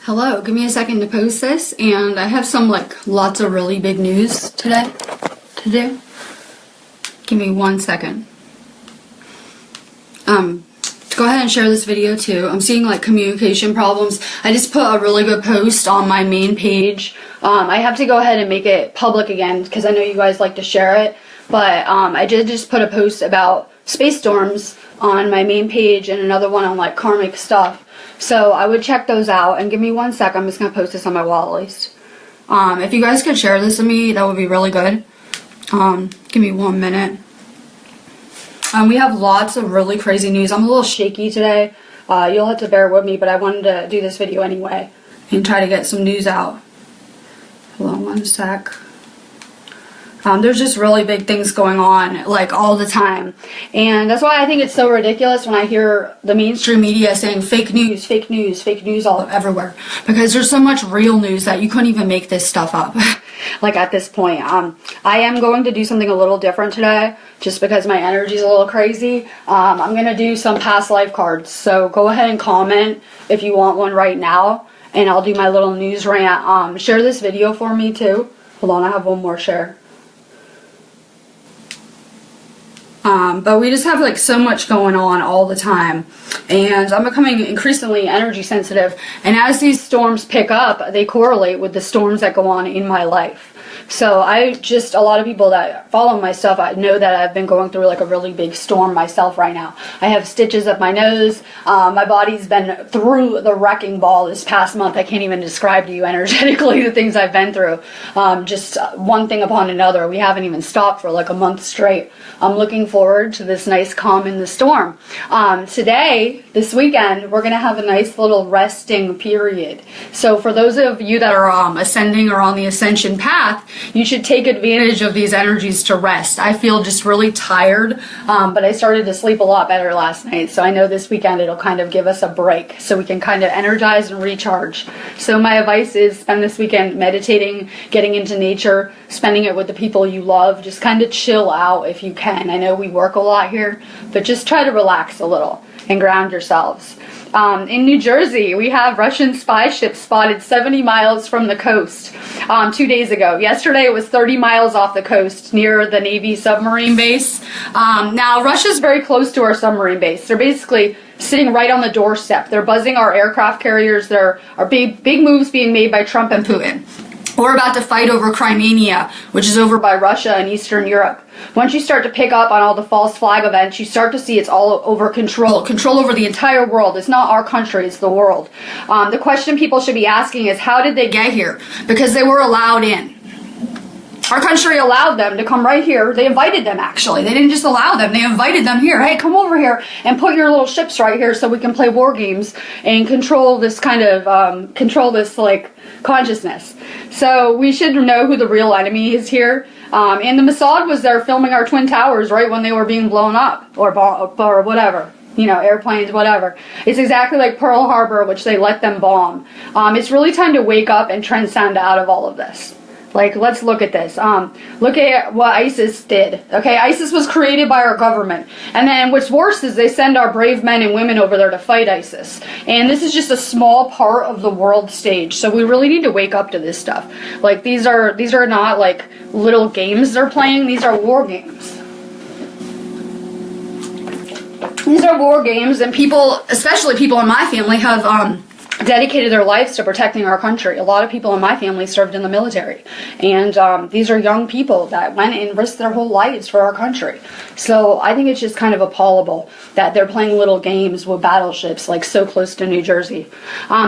Hello, give me a second to post this, and I have some lots of really big news today to do. Give me 1 second. Go ahead and share this video too. I'm seeing communication problems. I just put a really good post on my main page. I have to go ahead and make it public again because I know you guys like to share it, but I did just put a post about space storms on my main page and another one on karmic stuff. So I would check those out, and give me 1 sec. I'm just going to post this on my wall at least. If you guys could share this with me, that would be really good. Give me 1 minute. We have lots of really crazy news. I'm a little shaky today. You'll have to bear with me, but I wanted to do this video anyway and try to get some news out. Hold on 1 sec. There's just really big things going on all the time, and that's why I think it's so ridiculous when I hear the mainstream media saying fake news, fake news, fake news all everywhere, because there's so much real news that you couldn't even make this stuff up. At this point, I am going to do something a little different today just because my energy is a little crazy. I'm going to do some past life cards, so go ahead and comment if you want one right now, and I'll do my little news rant. Share this video for me too. Hold on, I have one more share. But we just have so much going on all the time, and I'm becoming increasingly energy sensitive, and as these storms pick up, they correlate with the storms that go on in my life. So a lot of people that follow my stuff, I know that I've been going through a really big storm myself right now. I have stitches up my nose. My body's been through the wrecking ball this past month. I can't even describe to you energetically the things I've been through. Just one thing upon another. We haven't even stopped for a month straight. I'm looking forward to this nice calm in the storm. Today, this weekend, we're going to have a nice little resting period. So for those of you that are ascending or on the ascension path, you should take advantage of these energies to rest. I feel just really tired, but I started to sleep a lot better last night, so I know this weekend it'll kind of give us a break so we can kind of energize and recharge. So my advice is spend this weekend meditating, getting into nature, spending it with the people you love. Just kind of chill out if you can. I know we work a lot here, but just try to relax a little and ground yourselves. In New Jersey, we have Russian spy ships spotted 70 miles from the coast 2 days ago. Yesterday, it was 30 miles off the coast near the Navy submarine base. Now, Russia's very close to our submarine base. They're basically sitting right on the doorstep. They're buzzing our aircraft carriers. There are big moves being made by Trump and Putin. We're about to fight over Crimea, which is over by Russia and Eastern Europe. Once you start to pick up on all the false flag events, you start to see it's all over control over the entire world. It's not our country, it's the world. The question people should be asking is, how did they get here? Because they were allowed in. Our country allowed them to come right here. They invited them, actually. They didn't just allow them. They invited them here. Hey, come over here and put your little ships right here so we can play war games and control this kind of, consciousness. So we should know who the real enemy is here. And the Mossad was there filming our Twin Towers right when they were being blown up or whatever. Airplanes, whatever. It's exactly like Pearl Harbor, which they let them bomb. It's really time to wake up and transcend out of all of this. Let's look at this. Look at what ISIS did. Okay, ISIS was created by our government. And then what's worse is they send our brave men and women over there to fight ISIS. And this is just a small part of the world stage. So we really need to wake up to this stuff. These are not little games they're playing. These are war games. These are war games, and people, especially people in my family, have dedicated their lives to protecting our country. A lot of people in my family served in the military, and these are young people that went and risked their whole lives for our country. So I think it's just kind of appallable that they're playing little games with battleships so close to New Jersey.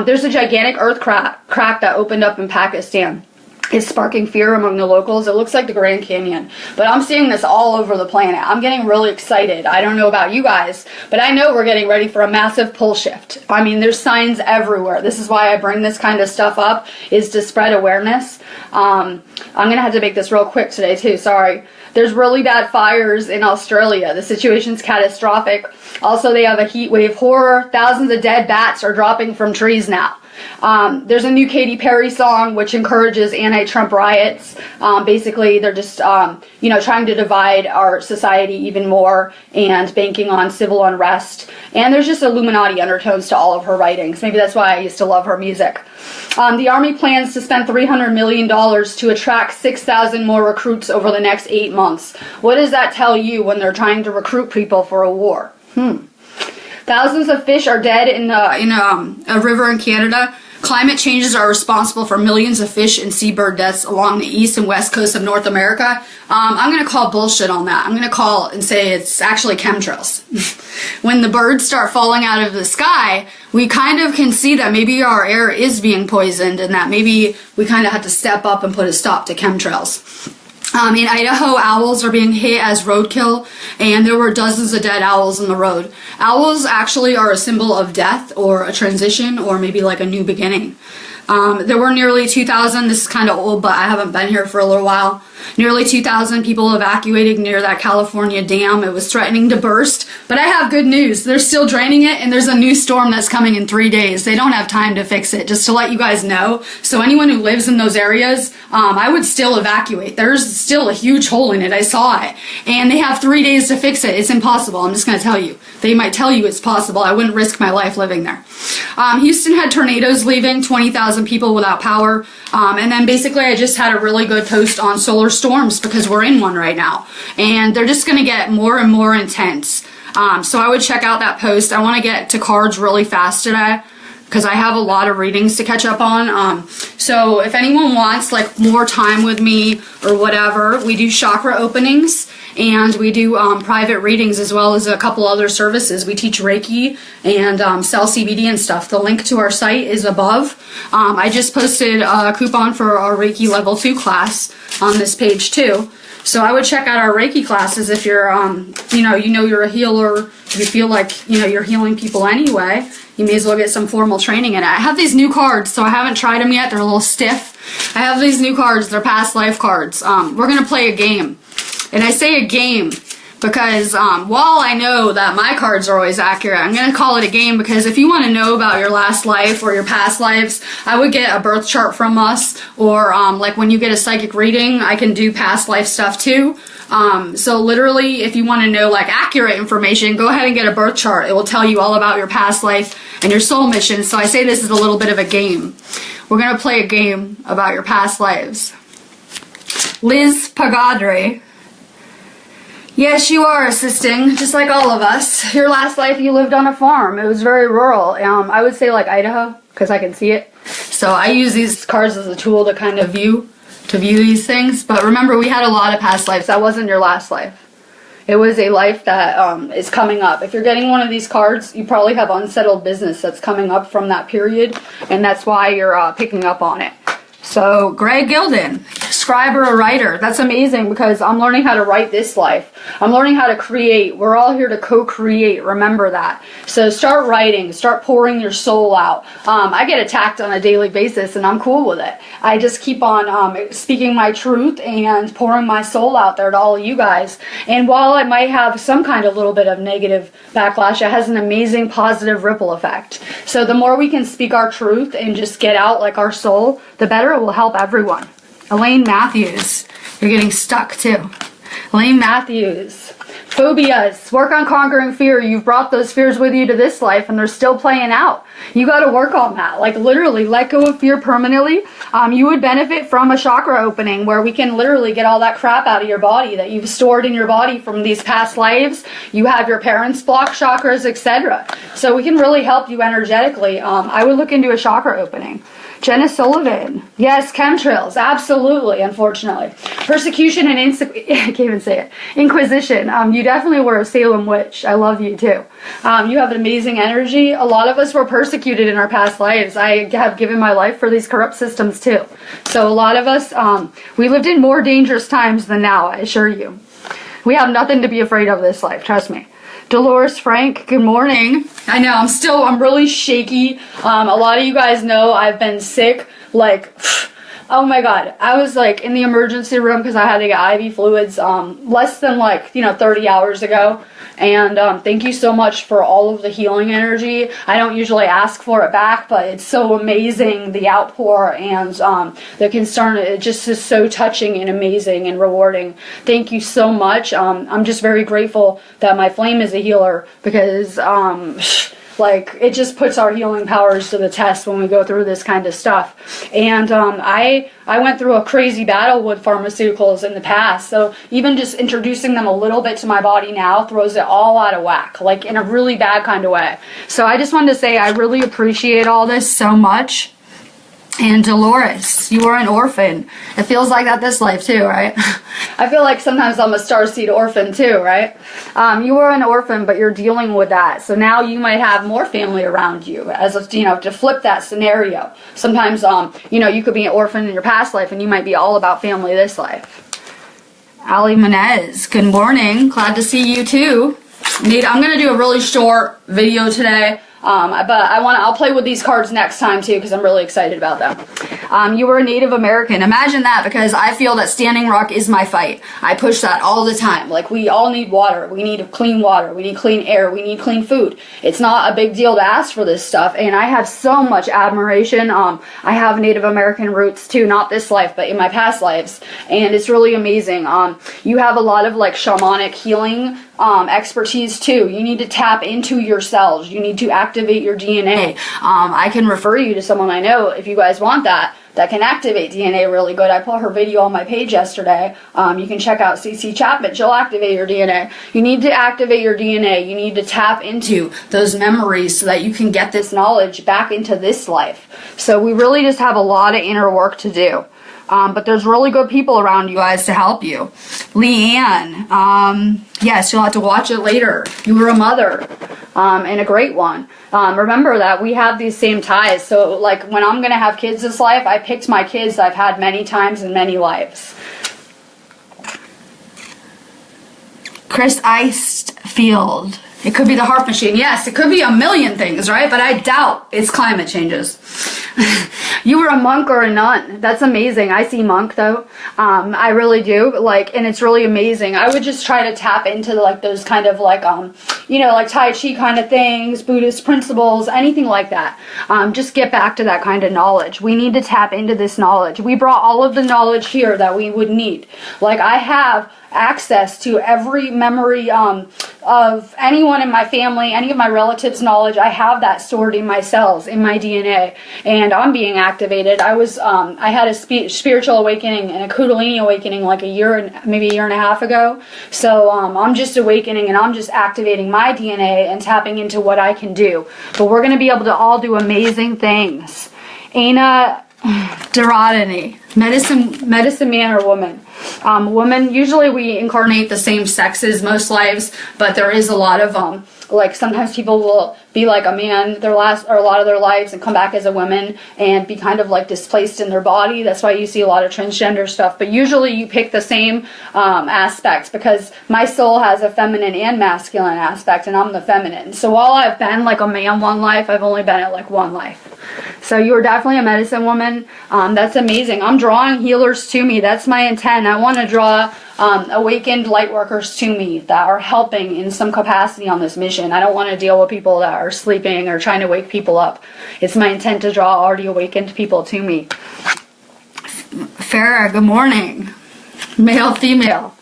There's a gigantic earth crack that opened up in Pakistan. It's sparking fear among the locals. It looks like the Grand Canyon. But I'm seeing this all over the planet. I'm getting really excited. I don't know about you guys, but I know we're getting ready for a massive pole shift. I mean, there's signs everywhere. This is why I bring this kind of stuff up, is to spread awareness. I'm going to have to make this real quick today, too. Sorry. There's really bad fires in Australia. The situation's catastrophic. Also, they have a heat wave horror. Thousands of dead bats are dropping from trees now. There's a new Katy Perry song which encourages anti-Trump riots. Basically, they're just, trying to divide our society even more and banking on civil unrest. And there's just Illuminati undertones to all of her writings. Maybe that's why I used to love her music. The Army plans to spend $300 million to attract 6,000 more recruits over the next 8 months. What does that tell you when they're trying to recruit people for a war? Thousands of fish are dead in a river in Canada. Climate changes are responsible for millions of fish and seabird deaths along the east and west coast of North America. I'm going to call bullshit on that. I'm going to call and say it's actually chemtrails. When the birds start falling out of the sky, we kind of can see that maybe our air is being poisoned and that maybe we kind of have to step up and put a stop to chemtrails. In Idaho, owls are being hit as roadkill, and there were dozens of dead owls in the road. Owls actually are a symbol of death or a transition or maybe like a new beginning. There were nearly 2,000, this is kind of old, but I haven't been here for a little while. Nearly 2,000 people evacuated near that California dam. It was threatening to burst, but I have good news. They're still draining it, and there's a new storm that's coming in 3 days. They don't have time to fix it, just to let you guys know. So anyone who lives in those areas, I would still evacuate. There's still a huge hole in it. I saw it. And they have 3 days to fix it. It's impossible. I'm just going to tell you. They might tell you it's possible. I wouldn't risk my life living there. Houston had tornadoes leaving, 20,000 people without power. And then basically I just had a really good post on solar storms because we're in one right now. And they're just going to get more and more intense. So I would check out that post. I want to get to cards really fast today because I have a lot of readings to catch up on. So if anyone wants like more time with me or whatever, we do chakra openings and we do private readings as well as a couple other services. We teach Reiki and sell CBD and stuff. The link to our site is above. I just posted a coupon for our Reiki level 2 class on this page too. So I would check out our Reiki classes if you're, you're a healer, you feel like, you're healing people anyway. You may as well get some formal training in it. I have these new cards, so I haven't tried them yet. They're a little stiff. I have these new cards. They're past life cards. We're going to play a game. And I say a game because while I know that my cards are always accurate, I'm going to call it a game because if you want to know about your last life or your past lives, I would get a birth chart from us, or like when you get a psychic reading, I can do past life stuff too. So literally, if you want to know like accurate information, go ahead and get a birth chart. It will tell you all about your past life and your soul mission. So I say this is a little bit of a game. We're going to play a game about your past lives. Liz Pagadre. Yes, you are assisting, just like all of us. Your last life you lived on a farm. It was very rural. I would say like Idaho, because I can see it. So I use these cards as a tool to kind of view these things. But remember, we had a lot of past lives. That wasn't your last life. It was a life that is coming up. If you're getting one of these cards, you probably have unsettled business that's coming up from that period. And that's why you're picking up on it. So, Greg Gilden, scribe or a writer. That's amazing because I'm learning how to write this life. I'm learning how to create. We're all here to co-create. Remember that. So start writing. Start pouring your soul out. I get attacked on a daily basis and I'm cool with it. I just keep on speaking my truth and pouring my soul out there to all of you guys. And while it might have some kind of little bit of negative backlash, it has an amazing positive ripple effect. So the more we can speak our truth and just get out like our soul, the better it will help everyone. Elaine Matthews, you're getting stuck too. Elaine Matthews, phobias, work on conquering fear. You've brought those fears with you to this life and they're still playing out. You got to work on that. Like literally let go of fear permanently. You would benefit from a chakra opening where we can literally get all that crap out of your body that you've stored in your body from these past lives. You have your parents' block chakras, etc. So we can really help you energetically. I would look into a chakra opening. Jenna Sullivan. Yes, chemtrails. Absolutely, unfortunately. Persecution and I can't even say it. Inquisition. You definitely were a Salem witch. I love you too. You have an amazing energy. A lot of us were persecuted in our past lives. I have given my life for these corrupt systems too. So a lot of us, we lived in more dangerous times than now, I assure you. We have nothing to be afraid of this life, trust me. Dolores Frank, good morning. I know, I'm really shaky. A lot of you guys know I've been sick, like, Oh my God. I was like in the emergency room because I had to get IV fluids less than like, 30 hours ago. And thank you so much for all of the healing energy. I don't usually ask for it back, but it's so amazing, the outpour and the concern. It just is so touching and amazing and rewarding. Thank you so much. I'm just very grateful that my flame is a healer because like it just puts our healing powers to the test when we go through this kind of stuff. And I went through a crazy battle with pharmaceuticals in the past, so even just introducing them a little bit to my body now throws it all out of whack, like in a really bad kind of way. So I just wanted to say I really appreciate all this so much. And Dolores, you were an orphan. It feels like that this life too, right? I feel like sometimes I'm a starseed orphan too, right? You were an orphan, but you're dealing with that. So now you might have more family around you as a, to flip that scenario. Sometimes, you could be an orphan in your past life and you might be all about family this life. Ali Menez, good morning. Glad to see you too. I'm going to do a really short video today. But I'll play with these cards next time too because I'm really excited about them. You were a Native American. Imagine that, because I feel that Standing Rock is my fight. I push that all the time. Like, we all need water. We need clean water. We need clean air. We need clean food. It's not a big deal to ask for this stuff, and I have so much admiration. I have Native American roots too, not this life, but in my past lives, and it's really amazing. You have a lot of like shamanic healing expertise too. You need to tap into yourselves. You need to activate your DNA. I can refer you to someone I know if you guys want that can activate DNA really good. I put her video on my page yesterday. You can check out CC Chapman. She'll activate your DNA. You need to activate your DNA. You need to tap into those memories so that you can get this knowledge back into this life. So we really just have a lot of inner work to do. But there's really good people around you guys to help you. Leanne, yes, you'll have to watch it later. You were a mother, and a great one. Remember that we have these same ties. So, like, when I'm going to have kids this life, I picked my kids I've had many times in many lives. Chris Icedfield. It could be the harp machine. Yes, it could be a million things, right? But I doubt it's climate changes. You were a monk or a nun. That's amazing. I see monk though. I really do. Like, and it's really amazing. I would just try to tap into like those kind of like, like Tai Chi kind of things, Buddhist principles, anything like that. Just get back to that kind of knowledge. We need to tap into this knowledge. We brought all of the knowledge here that we would need. Like, I have access to every memory of anyone in my family, any of my relatives' knowledge. I have that stored in my cells, in my DNA, and I'm being activated. I had a spiritual awakening and a Kundalini awakening like maybe a year and a half ago. So I'm just awakening and I'm just activating my DNA and tapping into what I can do. But we're going to be able to all do amazing things. Aina Dharadini, medicine man or woman. Woman, usually we incarnate the same sexes most lives, but there is a lot of like sometimes people will be like a man a lot of their lives and come back as a woman and be kind of like displaced in their body. That's why you see a lot of transgender stuff. But usually you pick the same aspects, because my soul has a feminine and masculine aspect, and I'm the feminine. So while I've been like a man one life, I've only been at like one life. So you are definitely a medicine woman. That's amazing. I'm drawing healers to me. That's my intent. I want to draw awakened light workers to me that are helping in some capacity on this mission. I don't want to deal with people that are sleeping or trying to wake people up. It's my intent to draw already awakened people to me. Farah, good morning. Male, female.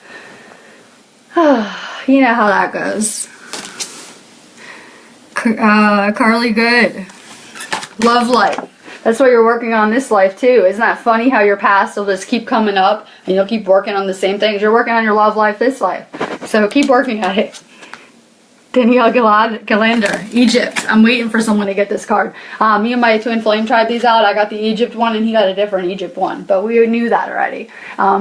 You know how that goes. Carly, good. Love life. That's what you're working on this life too. Isn't that funny how your past will just keep coming up and you'll keep working on the same things? You're working on your love life this life. So keep working at it. Danielle Galander, Egypt. I'm waiting for someone to get this card. Me and my twin flame tried these out. I got the Egypt one and he got a different Egypt one. But we knew that already.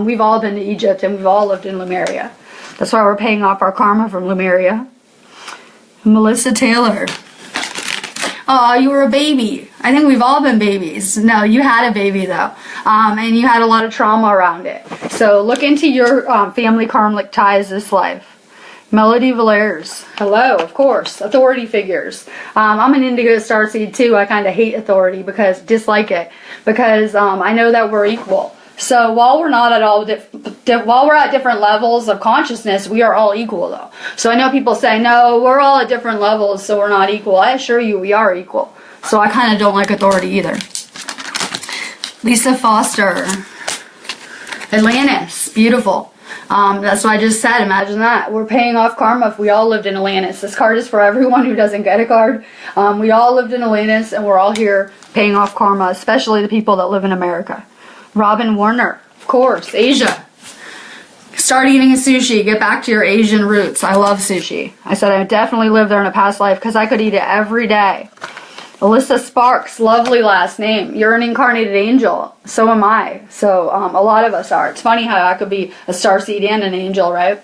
We've all been to Egypt and we've all lived in Lemuria. That's why we're paying off our karma from Lemuria. Melissa Taylor. Oh, you were a baby. I think we've all been babies. No, you had a baby though. And you had a lot of trauma around it. So look into your family karmic ties this life. Melody Valers. Hello, of course. Authority figures. I'm an indigo starseed too. I kind of hate authority because, dislike it, because I know that we're equal. So while we're not at all, while we're at different levels of consciousness, we are all equal though. So I know people say, no, we're all at different levels, so we're not equal. I assure you, we are equal. So I kind of don't like authority either. Lisa Foster. Atlantis. Beautiful. That's what I just said. Imagine that. We're paying off karma if we all lived in Atlantis. This card is for everyone who doesn't get a card. We all lived in Atlantis and we're all here paying off karma, especially the people that live in America. Robin Warner, of course. Asia. Start eating sushi. Get back to your Asian roots. I love sushi. I said I definitely lived there in a past life because I could eat it every day. Alyssa Sparks, lovely last name. You're an incarnated angel. So am I. So a lot of us are. It's funny how I could be a starseed and an angel, right?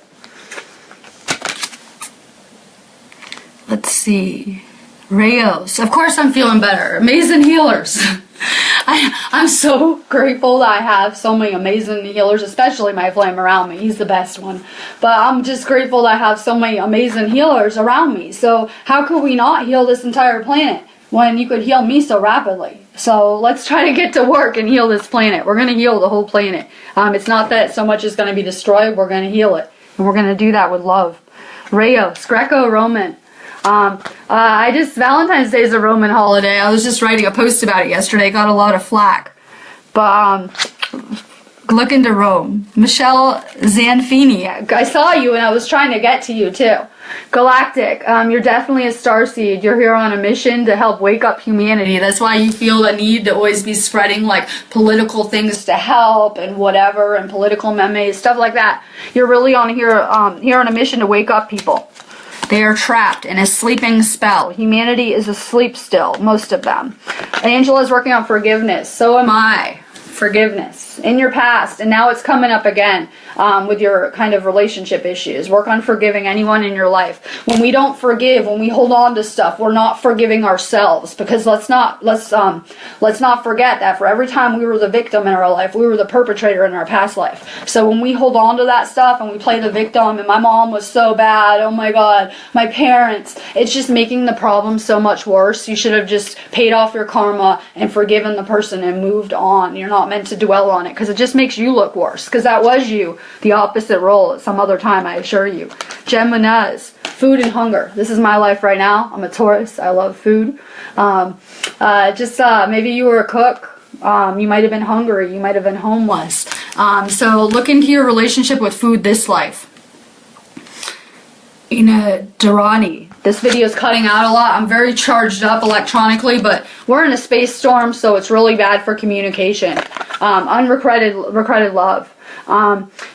Let's see. Rayos. Of course I'm feeling better. Amazing healers. I'm so grateful that I have so many amazing healers, especially my flame around me. He's the best one. But I'm just grateful that I have so many amazing healers around me. So how could we not heal this entire planet when you could heal me so rapidly? So let's try to get to work and heal this planet. We're going to heal the whole planet. It's not that so much is going to be destroyed. We're going to heal it. And we're going to do that with love. Rayos, Greco-Roman. Valentine's Day is a Roman holiday. I was just writing a post about it yesterday. Got a lot of flack. But, look into Rome. Michelle Zanfini. I saw you and I was trying to get to you too. Galactic. You're definitely a starseed. You're here on a mission to help wake up humanity. That's why you feel the need to always be spreading like political things to help and whatever, and political memes, stuff like that. You're really on here on a mission to wake up people. They are trapped in a sleeping spell. Humanity is asleep still, most of them. Angela is working on forgiveness. So am I. Forgiveness in your past, and now it's coming up again with your kind of relationship issues. Work on forgiving anyone in your life. When we don't forgive, when we hold on to stuff, we're not forgiving ourselves, because let's not forget that for every time we were the victim in our life, we were the perpetrator in our past life. So when we hold on to that stuff and we play the victim, and my mom was so bad, oh my god, my parents, it's just making the problem so much worse. You should have just paid off your karma and forgiven the person and moved on. You're not meant to dwell on it, because it just makes you look worse, because that was you, the opposite role at some other time, I assure you. Jem Manez, food and hunger. This is my life right now. I'm a Taurus. I love food. Maybe you were a cook. You might have been hungry. You might have been homeless. So look into your relationship with food this life. Ina Durrani. This video is cutting out a lot. I'm very charged up electronically, but we're in a space storm, so it's really bad for communication. Unrequited love.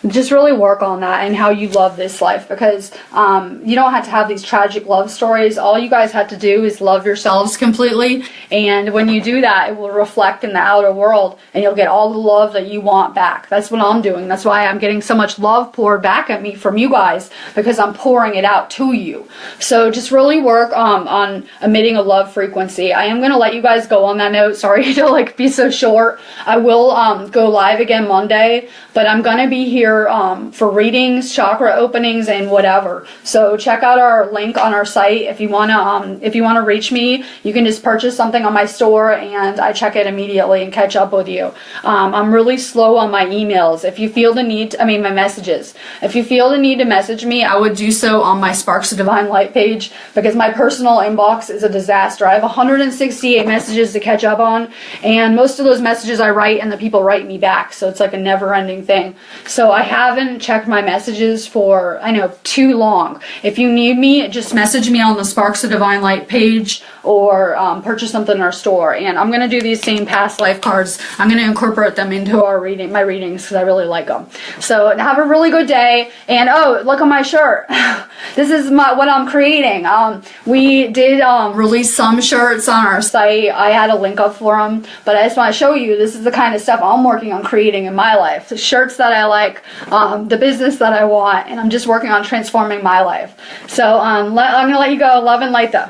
Just really work on that and how you love this life, because you don't have to have these tragic love stories. All you guys have to do is love yourselves completely, and when you do that, it will reflect in the outer world, and you'll get all the love that you want back. That's what I'm doing. That's why I'm getting so much love poured back at me from you guys, because I'm pouring it out to you. So just really work on emitting a love frequency. I am going to let you guys go on that note. Sorry to be so short. I will go live again Monday, but I'm going to be here for readings, chakra openings, and whatever. So check out our link on our site if you want to reach me. You can just purchase something on my store, and I check it immediately and catch up with you. I'm really slow on my emails. If you feel the need, my messages. If you feel the need to message me, I would do so on my Sparks of Divine Light page, because my personal inbox is a disaster. I have 168 messages to catch up on, and most of those messages I write and the people write me back, so it's like a never-ending thing. So I haven't checked my messages for, too long. If you need me, just message me on the Sparks of Divine Light page, or purchase something in our store. And I'm going to do these same past life cards. I'm going to incorporate them into my readings, because I really like them. So have a really good day. And oh, look at my shirt. This is what I'm creating. We did release some shirts on our site. I had a link up for them, but I just want to show you this is the kind of stuff I'm working on creating in my life. The shirts that I like, the business that I want, and I'm just working on transforming my life. So I'm going to let you go. Love and light though.